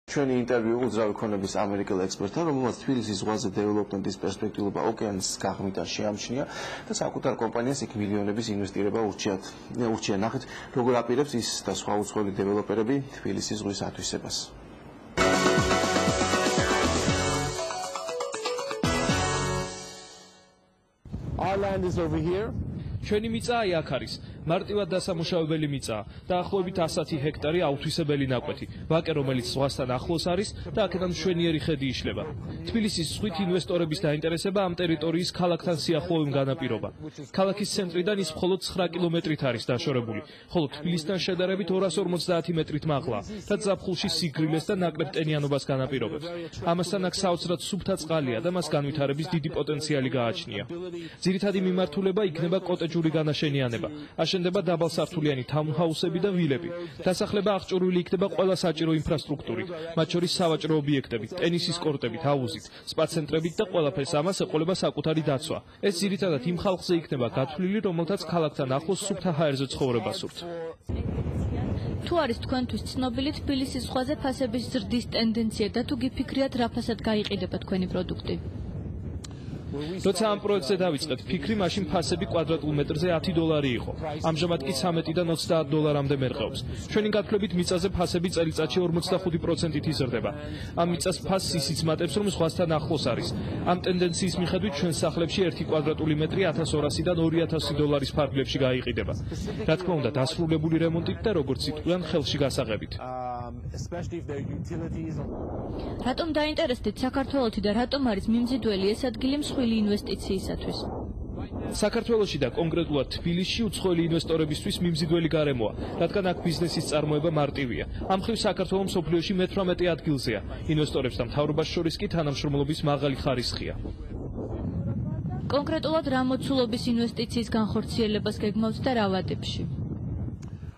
ჩვენი ინტერვიუ უძრავი ქონების ამერიკელ ექსპერტთან, რომელმაც თბილისის ზღვაზე დეველოპმენტის პერსპექტიულობა ოკეანის გაღმიდან შეამჩნია და საკუთარ კომპანიას იქ მილიონების ინვესტირება ურჩია. ნახეთ, როგორ აპირებს ის და სხვა უცხოელი დეველოპერები თბილისის ზღვის ათვისებას. Our land is over here. ჩვენი მიწა აი აქ არის. მარტივად დასამუშავებელი მიწაა. დაახლოებით 100 ჰექტარი აუთვისებელი ნაკვეთი. ვაკე, რომელიც ზღვასთან ახლოს არის და აქედან მშვენიერი ხედი იშლება. თბილისის ზღვით ინვესტორების დაინტერესება ამ ტერიტორიის ქალაქთან სიახლოვემ განაპირობა. ქალაქის ცენტრიდან ის მხოლოდ 9 კილომეტრით არის დაშორებული, ხოლო თბილისთან შედარებით 250 მეტრით მაღლა და ზაფხულში სიგრილეს და ნაკლებ ტენიანობას განაპირობებს. ამასთან აქ საოცრად სუფთა წყალია და მას განვითარების დიდი პოტენციალი გააჩნია. ძირითადი მიმართულება იქნება კოტეჯური განაშენიანება. აშენდება დაბალსართულიანი თაუნჰაუსები და ვილები. დასახლება აღჭურვილი იქნება ყველა საჭირო ინფრასტრუქტურით, მათ შორის სავაჭრო ობიექტებით, ტენისის კორტებით, აუზით, სპა-ცენტრებით და ყველაფერს ამას ეყოლება საკუთარი დაცვა. ეს ძირითადად იმ ხალხზე იქნება გათვლილი, რომელთაც ქალაქთან ახლოს სუფთა ჰაერზე ცხოვრება სურთ. თუ არის თქვენთვის ცნობილი თბილისის ზღვაზე ფასების ზრდის ტენდენცია და თუ გიფიქრიათ რა ფასად გაიყიდება თქვენი პროდუქტი? როცა ამ პროექტზე დავიწყეთ, ფიქრი მაშინ ფასები კვადრატულ მეტრზე $10 იყო. ამჟამად კი $13-დან $20-მდე მერყეობს. ჩვენი გათვლებით მიწაზე ფასები წელიწადში 45%-ით იზრდება. ამ მიწას ფასს ისიც მატებს, რომ ზღვასთან ახლოს არის. ამ ტენდენციის მიხედვით ჩვენ სახლებში 1 კვადრატული მეტრი $1,200-დან $2,000 ფარგლებში გაიყიდება. რა თქმა უნდა, დასრულებული რემონტით და როგორც იტყვიან, ხელში გასაღებით. რატომ დაინტერესდით საქართველოში და რატომ არის მიმზიდველი ეს ადგილი მსხვილი ინვესტიციისათვის? საქართველოში და კონკრეტულად თბილისში უცხოელი ინვესტორებისთვის მიმზიდველი გარემოა, რადგან აქ ბიზნესის წარმოება მარტივია. ამ მხრივ საქართველო მსოფლიოში მე-18 ადგილზეა. ინვესტორებს და მთავრობას შორის კი თანამშრომლობის მაღალი ხარისხია. კონკრეტულად რა მოცულობის ინვესტიციის განხორციელებას გეგმავთ და რა ვადებში?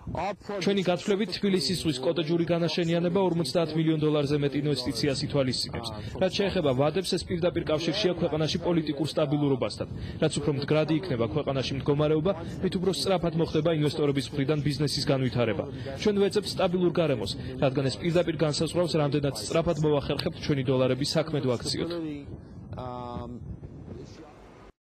ჩვენი გათვლებით თბილისის ზღვის კოტეჯური განაშენიანება $50 მილიონ-ზე მეტ ინვესტიციას ითვალისწინებს. რაც შეეხება ვადებს, ეს პირდაპირ კავშირშია ქვეყანაში პოლიტიკურ სტაბილურობასთან. რაც უფრო მდგრადი იქნება ქვეყანაში მდგომარეობა, მით უფრო სწრაფად მოხდება ინვესტორების მხრიდან ბიზნესის განვითარება. ჩვენ ვეძებთ სტაბილურ გარემოს, რადგან ეს პირდაპირ განსაზღვრავს, რამდენად სწრაფად მოვახერხებთ ჩვენი დოლარების საქმედ ვაქციოთ.